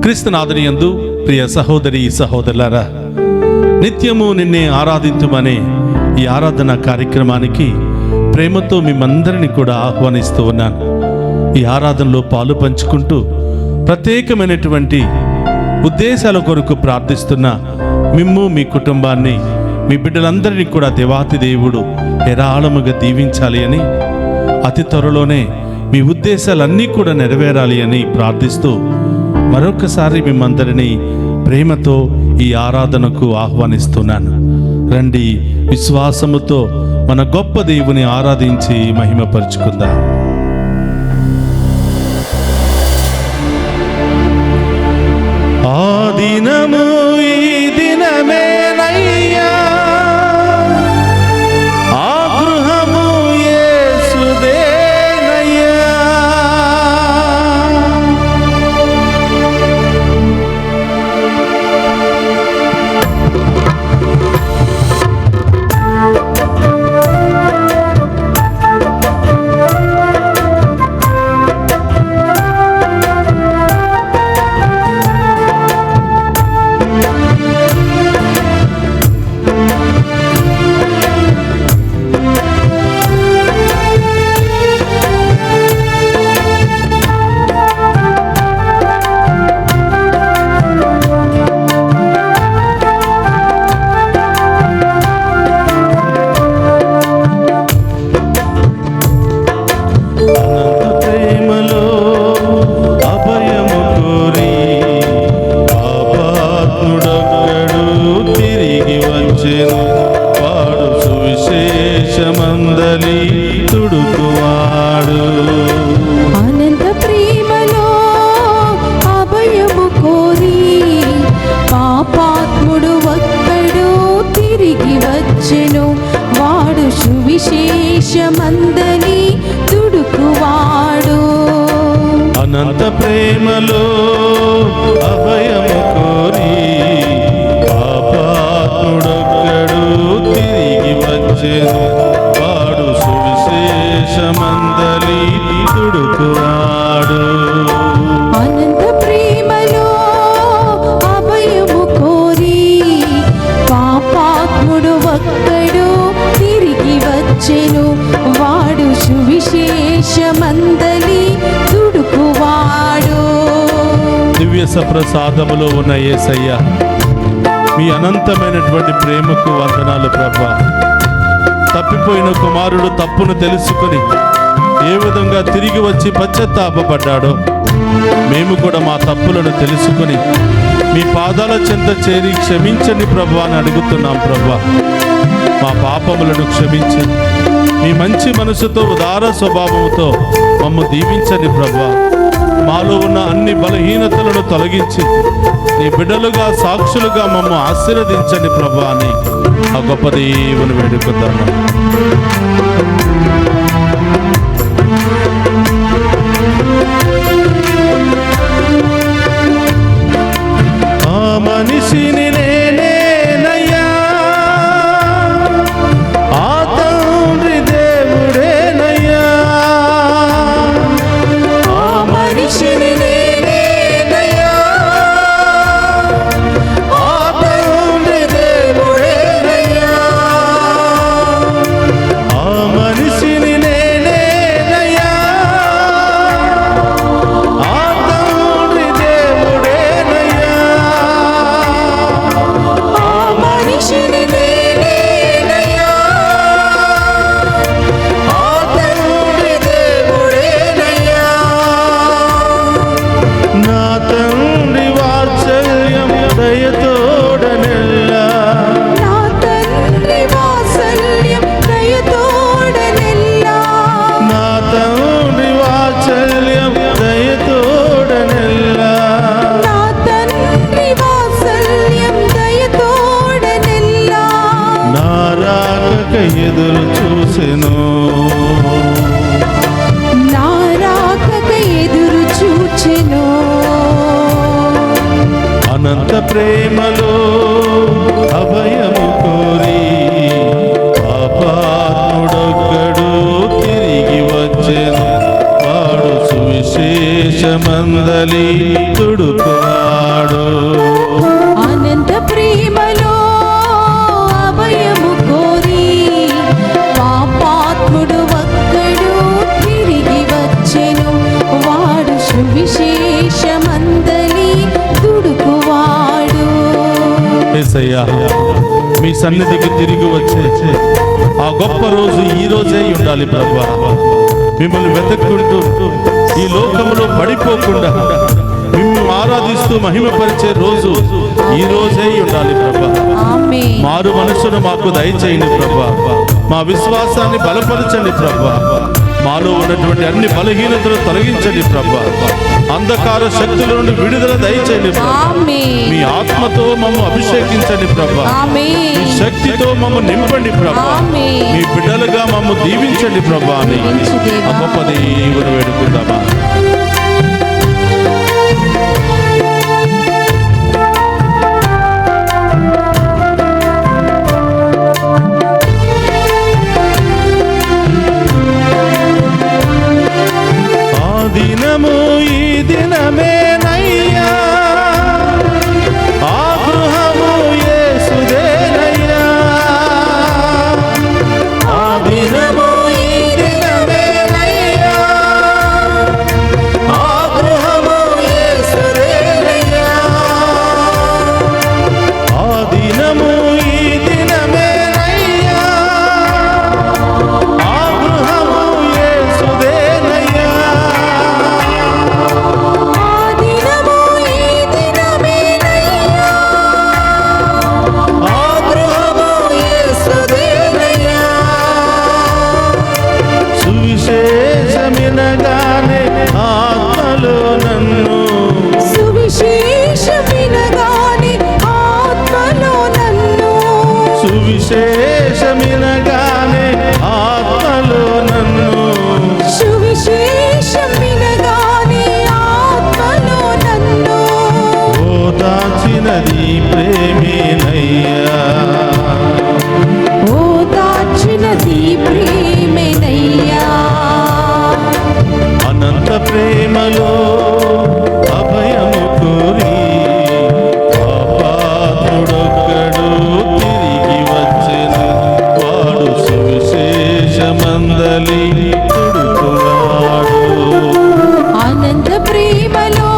క్రీస్తునాథుని యందు ప్రియ సహోదరి సహోదరులారా, నిత్యము నిన్నే ఆరాధింతుమనే ఈ ఆరాధన కార్యక్రమానికి ప్రేమతో మిమ్మందరినీ కూడా ఆహ్వానిస్తూ ఉన్నాను. ఈ ఆరాధనలో పాలు పంచుకుంటూ ప్రత్యేకమైనటువంటి ఉద్దేశాల కొరకు ప్రార్థిస్తున్న మిమ్ము, మీ కుటుంబాన్ని, మీ బిడ్డలందరినీ కూడా దేవాతి దేవుడు ఏరాళముగా దీవించాలి అని, అతి త్వరలోనే మీ ఉద్దేశాలన్నీ కూడా నెరవేరాలి అని ప్రార్థిస్తూ మరొకసారి మిమ్మందరినీ ప్రేమతో ఈ ఆరాధనకు ఆహ్వానిస్తున్నాను. రండి, విశ్వాసముతో మన గొప్ప దేవుని ఆరాధించి మహిమపరుచుకుందాం. ఆ దినము ఈ దినమేనయ్యా, ఆ గృహము యేసుదేనయ్యా. అనంత ప్రేమలో అభయము కోరి పాపాత్ముడొక్కడు తిరిగి వచ్చెను, వాడు సువిశేషమందలి తుడుకువాడు. అనంత ప్రేమలో అభయము కోరి పాపాత్ముడు ఒక్కడు తిరిగి వచ్చెను, వాడు సువిశేషమందలి తుడుకువాడు. దివ్య సప్రసాదములో ఉన్న యేసయ్య, మీ అనంతమైనటువంటి ప్రేమకు వందనాలు ప్రభువా. తప్పిపోయిన కుమారుడు తప్పును తెలుసుకొని ఏ విధంగా తిరిగి వచ్చి పశ్చాత్తాపపడ్డాడో, మేము కూడా మా తప్పులను తెలుసుకొని మీ పాదాల చెంత చేరి క్షమించండి ప్రభువా అని అడుగుతున్నాం ప్రభువా. మా పాపములను క్షమించి మీ మంచి మనసుతో, ఉదార స్వభావంతో మమ్ము దీవించండి ప్రభువా. మాలో ఉన్న అన్ని బలహీనతలను తొలగించి నీ బిడ్డలుగా, సాక్షులుగా మమ్ము ఆశీర్వదించండి ప్రభువా అని ఆ గొప్ప దేవుని వేడుకుందాము. ఆ మనిషిని నేనేనయ్యా, ఆ తండ్రి దేవుడేనయ్యా. ఆ మనిషిని నేనేనయ్యా, ఆ తండ్రి దేవుడేనయ్యా. ఆ మనిషిని నేనేనయ్యా, ఆ తండ్రి దేవుడేనయ్యా. ఆ మనిషిని నేనేనయ్యా, ఆ తండ్రి దేవుడేనయ్యా. నా తండ్రి వాత్సల్యం దయతోడనెల్లా, నా తండ్రి వాత్సల్యం దయతోడనెల్లా, నా తండ్రి వాత్సల్యం దయతోడనెల్లా. నా తండ్రి వాత్సల్యం దయతోడనెల్లా. నా రాకక ఎదురు చూసెను, నా రాకక ఎదురు చూచెను. అనంత ప్రేమలో అభయము కోరి పాపాత్ముడొక్కడు తిరిగి వచ్చెను, వాడు సువిశేషమందలి తుడుకువాడు. సువిశేషమందలి దుడుకువాడు. యేసయ్యా, మీ సన్నిధికి తిరిగి వచ్చే ఆ గొప్ప రోజు ఈ రోజే ఉండాలి ప్రభువా. మిమ్మల్ని వెతుక్కుంటూ ఈ లోకంలో పడిపోకుండా మిమ్మల్ని ఆరాధిస్తూ మహిమపరిచే రోజు ఈ రోజే ఉండాలి ప్రభా. ఆమేన్. మారు మనసును మాకు దయచేయండి ప్రభా. మా విశ్వాసాన్ని బలపరచండి ప్రభా. మాలో ఉన్నటువంటి అన్ని బలహీనతలు తొలగించండి ప్రభా. అంధకార శక్తుల నుండి విడుదల దయచేయండి ప్రభా. ఆమేన్. మీ ఆత్మతో మమ్మల్ని అభిషేకించండి ప్రభా. ఆమేన్. మీ శక్తితో మమ్మల్ని నింపండి ప్రభా. ఆమేన్. మీ బిడ్డలుగా మమ్మల్ని దీవించండి ప్రభా అని దీవించు దేవా. ఆ గొప్ప దేవుని వేడుకుందామా. ఆ దినము ఈ దినమేనయ్యా, ఆ గృహము యేసుదేనయ్యా. ఆ దినము ఈ దినమేనయ్యా, ఆ గృహము యేసుదేనయ్యా. ఆ దినము ఈ దినమేనయ్యా, ఆ గృహము యేసుదేనయ్యా. సువిశేషమినగానే ఆత్మలో నన్ను, సువిశేషమినగానే ఆత్మలో నన్ను, సువిశేషమినగానే ఆత్మలో నన్ను, సువిశేషమినగానే ఆత్మలో నన్ను ఓదార్చినది ప్రేమేనయ్యా, ఓదార్చినది ప్రేమేనయ్యా. అనంత ప్రేమలో అభయము కోరి పాపాత్ముడొక్కడు తిరిగి వచ్చెను. వాడు సువిశేషమందలి తుడుకువాడు. అనంత ప్రేమలో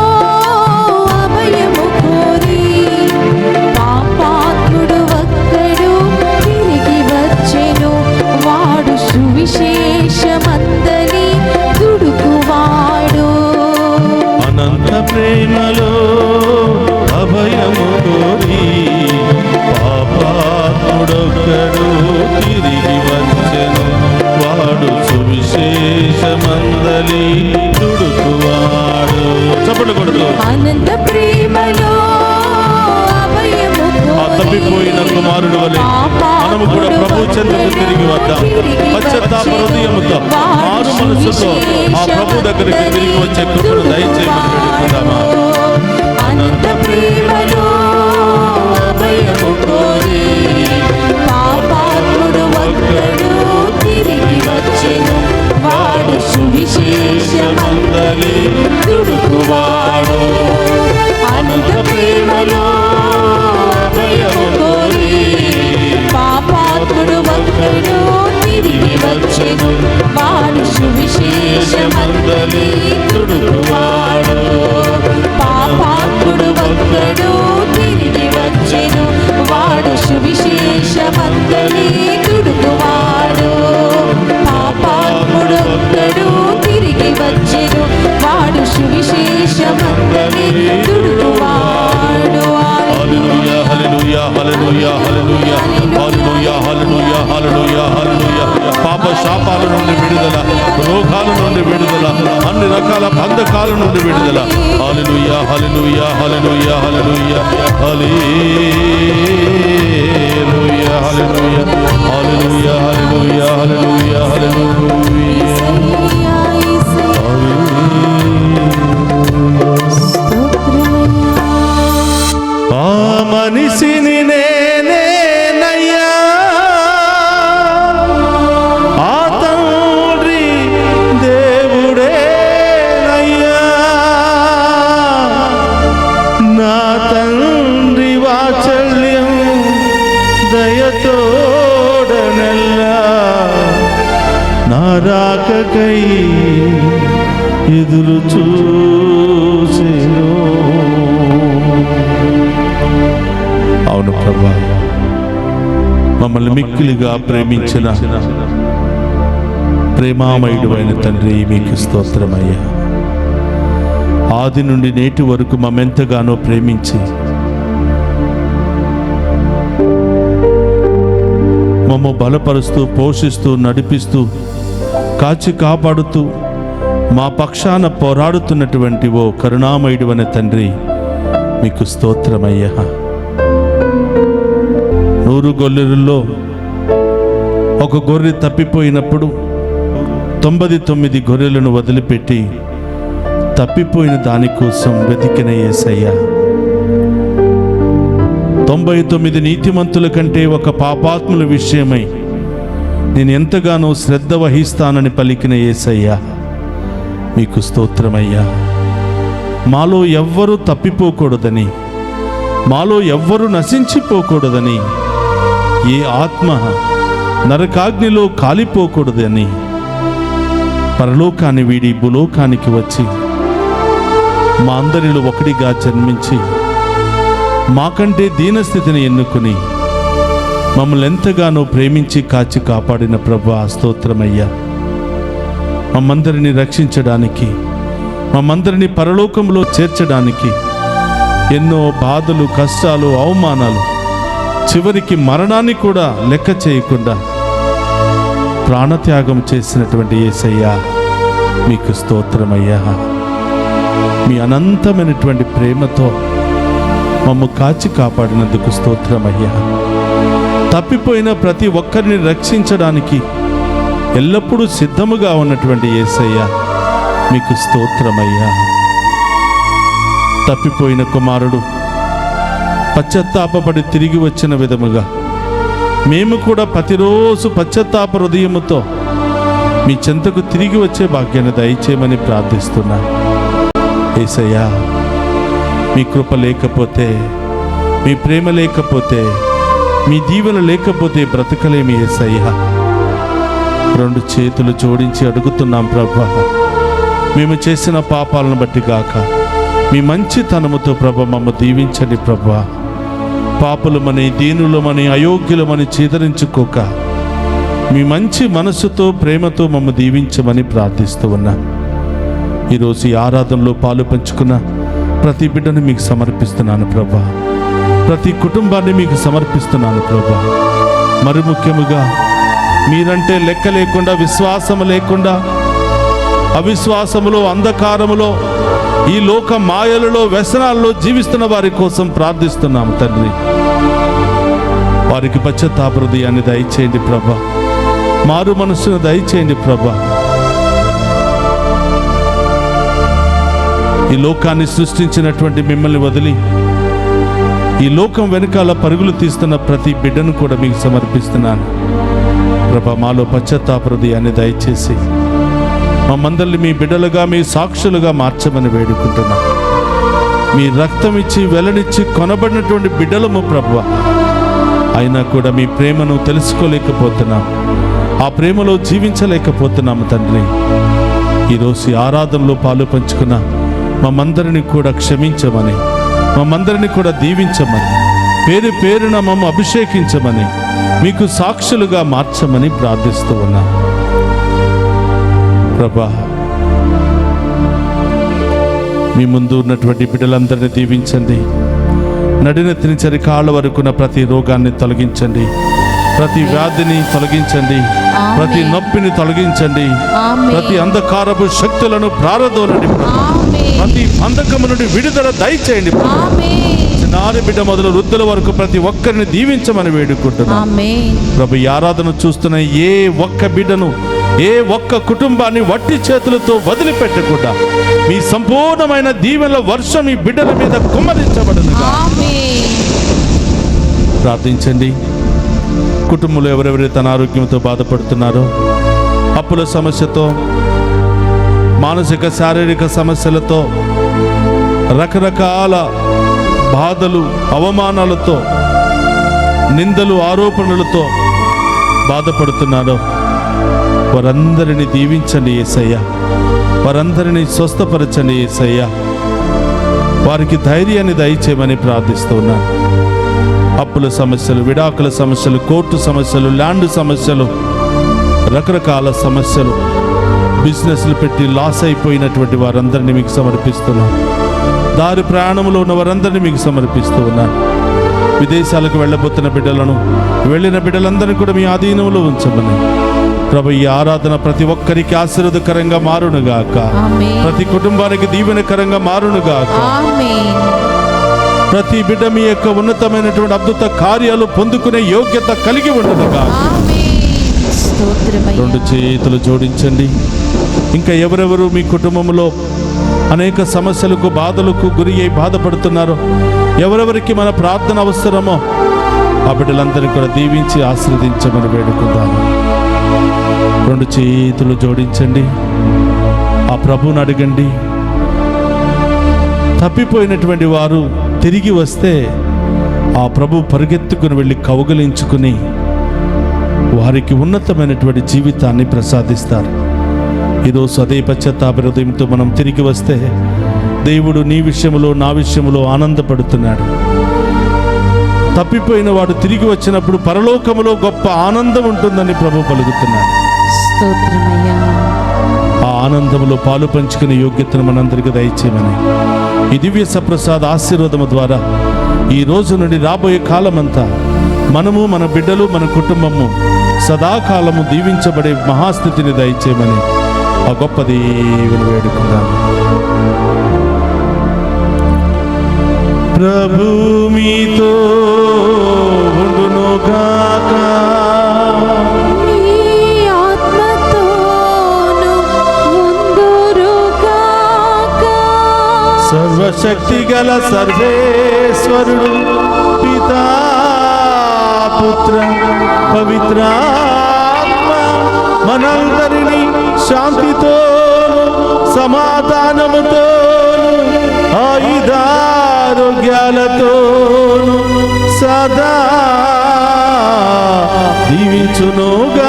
అభయము కోరి పాపాత్ముడు ఒక్కడు తిరిగి వచ్చెను. వాడు సువిశేషమందలి దుడుకువాడు. అనంత ప్రేమలో అభయము కోరి పాపాత్ముడొక్కడు తిరిగి వచ్చెను. వాడు సువిశేషమందలి తుడుకువాడు. చప్పట్లు కొడుతూ అనంత ప్రేమలో అభయము ఆ తప్పిపోయిన కుమారుడు వలె మనము కూడా ప్రభు చెంతకు తిరిగి వద్దాం. పశ్చాత్తాప హృదయముతో మారు మనసుతో ఆ ప్రభు దగ్గరికి తిరిగి వచ్చే కృపను దయచేయమని వేడుకుందామా. అనంత ప్రేమలో అభయము కోరి పాపాత్ముడు ఒక్కడు తిరిగి వచ్చెను. వాడు సువిశేషమందలి దుడుకువాడు. అనంత ప్రేమలో అభయము కోరి పాపాత్ముడు ఒక్కడు తిరిగి వచ్చెను. వాడు సువిశేషమందలి దుడుకువాడు. పాపాత్ముడు ఒక్కడు తిరిగి వచ్చెను. వాడు సువిశేషమందలి దుడుకువాడు. పాపాత్ముడు ఒక్కడు తిరిగి వచ్చెను. వాడు సువిశేషమందలి దుడుకువాడు. హల్లెలూయా హల్లెలూయా హల్లెలూయా హల్లెలూయా హల్లెలూయా హల్లెలూయా హల్లెలూయా హల్లెలూయా. పాప శాపాల నుండి విడుదల, రోగాల నుండి విడుదల, అన్ని రకాల బంధకాల నుండి విడుదల. హల్లెలూయా హల్లెలూయా హల్లెలూయా హల్లెలూయా హల్లెలూయా హల్లెలూయా హల్లెలూయా హల్లెలూయా హల్లెలూయా హల్లెలూయా. ఆ మనిషిని నేనేనయ్యా, ఆ తండ్రి దేవుడేనయ్యా. నా తండ్రి వాత్సల్యం దయతోడనల్లా నా రాకకై ఎదురు చూ ప్రభా. మమ్మల్ని మిక్కిలిగా ప్రేమించిన ప్రేమామయుడు అయిన తండ్రి, మీకు స్తోత్రమయ్యా. ఆది నుండి నేటి వరకు మమ్మెంతగానో ప్రేమించి మమ్మ బలపరుస్తూ, పోషిస్తూ, నడిపిస్తూ, కాచి కాపాడుతూ, మా పక్షాన పోరాడుతున్నటువంటి ఓ కరుణామయుడు అనే తండ్రి, మీకు స్తోత్రమయ్యా. 100 గొర్రెలలో ఒక గొర్రె తప్పిపోయినప్పుడు 99 గొర్రెలను వదిలిపెట్టి తప్పిపోయిన దానికోసం వెతికిన యేసయ్య, 99 నీతిమంతుల కంటే ఒక పాపాత్ముల విషయమై నేను ఎంతగానో శ్రద్ధ వహిస్తానని పలికిన యేసయ్య, మీకు స్తోత్రమయ్యా. మాలో ఎవ్వరూ తప్పిపోకూడదని, మాలో ఎవ్వరూ నశించిపోకూడదని, ఏ ఆత్మ నరకాగ్నిలో కాలిపోకూడదని పరలోకాన్ని వీడి భూలోకానికి వచ్చి మా అందరిలో ఒకటిగా జన్మించి మాకంటే దీనస్థితిని ఎన్నుకుని మమ్మల్ని ఎంతగానో ప్రేమించి కాచి కాపాడిన ప్రభువా, స్తోత్రమయ్యా. మమ్మందరినీ రక్షించడానికి, మమ్మందరినీ పరలోకంలో చేర్చడానికి ఎన్నో బాధలు, కష్టాలు, అవమానాలు, చివరికి మరణాన్ని కూడా లెక్క చేయకుండా ప్రాణత్యాగం చేసినటువంటి యేసయ్యా, మీకు స్తోత్రమయ్యా. మీ అనంతమైనటువంటి ప్రేమతో మమ్ము కాచి కాపాడినందుకు స్తోత్రమయ్యా. తప్పిపోయిన ప్రతి ఒక్కరిని రక్షించడానికి ఎల్లప్పుడూ సిద్ధముగా ఉన్నటువంటి యేసయ్యా, మీకు స్తోత్రమయ్యా. తప్పిపోయిన కుమారుడు పశ్చాత్తాపపడి తిరిగి వచ్చిన విధముగా మేము కూడా ప్రతిరోజు పశ్చాత్తాప హృదయముతో మీ చెంతకు తిరిగి వచ్చే భాగ్యాన్ని దయచేయమని ప్రార్థిస్తున్నా. యేసయ్యా, మీ కృప లేకపోతే, మీ ప్రేమ లేకపోతే, మీ దీవెన లేకపోతే బ్రతకలేమి యేసయ్యా. 2 చేతులు జోడించి అడుగుతున్నాం ప్రభా, మేము చేసిన పాపాలను బట్టి గాక మీ మంచితనముతో ప్రభా మమ్మ దీవించండి ప్రభా. పాపులమని, దీనులమని, అయోగ్యులమని చీదరించుకోక మీ మంచి మనస్సుతో, ప్రేమతో మమ్మ దీవించమని ప్రార్థిస్తూ ఉన్నా. ఈరోజు ఈ ఆరాధనలో పాలు పంచుకున్న ప్రతి బిడ్డను మీకు సమర్పిస్తున్నాను ప్రభా. ప్రతి కుటుంబాన్ని మీకు సమర్పిస్తున్నాను ప్రభా. మరి ముఖ్యముగా మీరంటే లెక్క లేకుండా, విశ్వాసము లేకుండా, అవిశ్వాసములో, అంధకారములో, ఈ లోక మాయలలో, వ్యసనాల్లో జీవిస్తున్న వారి కోసం ప్రార్థిస్తున్నాము తండ్రి. వారికి పశ్చాత్తాప హృదయాన్ని దయచేయండి ప్రభా. మారు మనస్సును దయచేయండి ప్రభా. ఈ లోకాన్ని సృష్టించినటువంటి మిమ్మల్ని వదిలి ఈ లోకం వెనకాల పరుగులు తీస్తున్న ప్రతి బిడ్డను కూడా మీకు సమర్పిస్తున్నాను ప్రభా. మాలో పశ్చాత్తాప హృదయాన్ని దయచేసి మమ్మందరిని మీ బిడ్డలుగా, మీ సాక్షులుగా మార్చమని వేడుకుంటున్నాం. మీ రక్తం ఇచ్చి, వెలనిచ్చి కొనబడినటువంటి బిడ్డలము ప్రభువా. అయినా కూడా మీ ప్రేమను తెలుసుకోలేకపోతున్నాం, ఆ ప్రేమలో జీవించలేకపోతున్నాము తండ్రి. ఈరోజు ఆరాధనలో పాలు పంచుకున్న మమ్మందరిని కూడా క్షమించమని, మమ్మందరిని కూడా దీవించమని, పేరు పేరున మమ్మ అభిషేకించమని, మీకు సాక్షులుగా మార్చమని ప్రార్థిస్తూ ఉన్నాం ప్రభా. మీ ముందు ఉన్నటువంటి బిడ్డలందరినీ దీవించండి. నడినెత్తిన చరికాళ్ళ వరకున్న ప్రతి రోగాన్ని తొలగించండి, ప్రతి వ్యాధిని తొలగించండి, ప్రతి నొప్పిని తొలగించండి, ప్రతి అంధకారపు శక్తులను ప్రారదోలండి, ప్రతి బంధకము నుండి విడుదల దయచేయండి. చిన్నారి బిడ్డ మొదలు వృద్ధుల వరకు ప్రతి ఒక్కరిని దీవించమని వేడుకుంటున్నాం ప్రభు. ఈ ఆరాధన చూస్తున్న ఏ ఒక్క బిడ్డను, ఏ ఒక్క కుటుంబాన్ని వట్టి చేతులతో వదిలిపెట్టకుండా మీ సంపూర్ణమైన దీవెనల వర్షం ఈ బిడ్డల మీద కుమ్మరించబడునుగా ప్రార్థించండి. కుటుంబంలో ఎవరెవరైతే అనారోగ్యంతో బాధపడుతున్నారో, అప్పుల సమస్యతో, మానసిక శారీరక సమస్యలతో, రకరకాల బాధలు, అవమానాలతో, నిందలు, ఆరోపణలతో బాధపడుతున్నారో వారందరినీ దీవించండి యేసయ్య. వారందరినీ స్వస్థపరచండి యేసయ్య. యేసయ్యా, వారికి ధైర్యాన్ని దయచేయమని ప్రార్థిస్తున్నాను. అప్పుల సమస్యలు, విడాకుల సమస్యలు, కోర్టు సమస్యలు, ల్యాండ్ సమస్యలు, రకరకాల సమస్యలు, బిజినెస్లు పెట్టి లాస్ అయిపోయినటువంటి వారందరినీ మీకు సమర్పిస్తున్నాను. దారి ప్రయాణంలో ఉన్న వారందరినీ మీకు సమర్పిస్తూ ఉన్నాను. విదేశాలకు వెళ్ళబోతున్న బిడ్డలను, వెళ్ళిన బిడ్డలందరినీ కూడా మీ ఆధీనంలో ఉంచమని ప్రభు, ఈ ఆరాధన ప్రతి ఒక్కరికి ఆశీర్వాదకరంగా మారునుగాక. ఆమేన్. ప్రతి కుటుంబానికి దీవెనకరంగా మారునుగాక. ఆమేన్. ప్రతి బిడ్డ మీ యొక్క ఉన్నతమైనటువంటి అద్భుత కార్యాలు పొందుకునే యోగ్యత కలిగి ఉండునుగాక. ఆమేన్. స్తోత్రమయ్యా. రెండు చేతులు జోడించండి. ఇంకా ఎవరెవరు మీ కుటుంబంలో అనేక సమస్యలకు, బాధలకు గురి అయి బాధపడుతున్నారో, ఎవరెవరికి మన ప్రార్థన అవసరమో ఆ బిడ్డలందరినీ కూడా దీవించి ఆశీర్వదించమని వేడుకుందాము. రెండు చేతులు జోడించండి. ఆ ప్రభువుని అడగండి. తప్పిపోయినటువంటి వారు తిరిగి వస్తే ఆ ప్రభు పరిగెత్తుకుని వెళ్ళి కౌగలించుకుని వారికి ఉన్నతమైనటువంటి జీవితాన్ని ప్రసాదిస్తారు. ఈరోజు అదే పశ్చాత్తాప హృదయంతో మనం తిరిగి వస్తే దేవుడు నీ విషయంలో, నా విషయంలో ఆనందపడుతున్నాడు. తప్పిపోయిన వాడు తిరిగి వచ్చినప్పుడు పరలోకములో గొప్ప ఆనందం ఉంటుందని ప్రభు పలుకుతున్నాడు. స్తోత్రమయ్యా. ఆ ఆనందంలో పాలు పంచుకునే యోగ్యతను మనందరికీ దయచేయమని ఈ దివ్య సప్రసాద ఆశీర్వాదము ద్వారా ఈ రోజు నుండి రాబోయే కాలమంతా మనము, మన బిడ్డలు, మన కుటుంబము సదాకాలము దీవించబడే మహాస్థితిని దయచేయమని ఆ గొప్ప దేవుని వేడుకుందాము. ప్రభు మీతో ఉండునుగాక. నీ ఆత్మతోను ఉందురుగాక. సర్వశక్తి గల సర్వేశ్వరుడు పితా, పుత్ర, పవిత్రాత్మ మనందరినీ శాంతితో, సమాధానముతో, ఆయుధారోగ్యాలతో సదా దీవించునుగాక.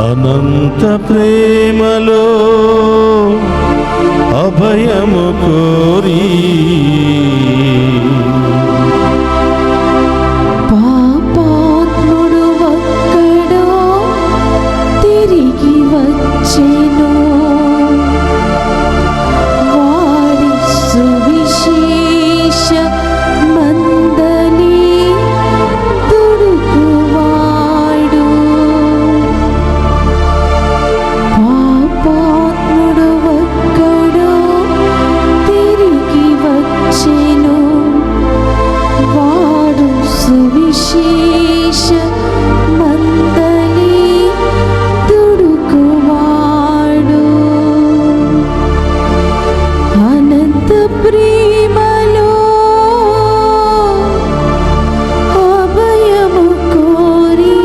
అనంత ప్రేమలో అభయము కోరి పాపాత్ముడు ఒక్కడో తిరిగి వచ్చెను. వాడి సువిశేష మందలి దుడుకువాడు. పాపాత్ముడు ఒక్కడో తిరిగి వచ్చెను. వాడు సువిశేష మందలి దుడుకువాడు. అనంత ప్రేమలో అభయము కోరి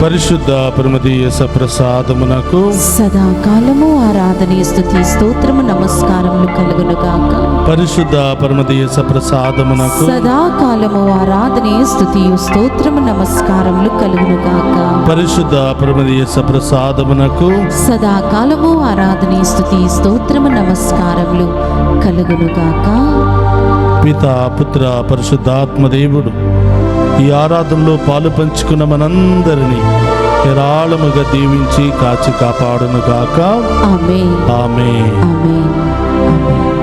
పరిశుద్ధ పరమదీయ సప్రసాదమునకు సదాకాలము ఆరాధన, స్తుతి, స్తోత్రము, నమస్కారములు కలుగునుగాక. పరిశుద్ధ పరమదీయ సప్రసాదమునకు సదాకాలము ఆరాధన, స్తుతి, స్తోత్రము, నమస్కారములు కలుగునుగాక. పరిశుద్ధ పరమదీయ సప్రసాదమునకు సదాకాలము ఆరాధన, స్తుతి, స్తోత్రము, నమస్కారములు కలుగునుగాక. పితా, పుత్ర, పరిశుద్ధాత్మ దేవుడు ఈ ఆరాధనలో పాలు పంచుకున్న మనందరినీ హేరాళముగా దీవించి కాచి కాపాడునుగాక. ఆమేన్. ఆమేన్. ఆమేన్. ఆమేన్.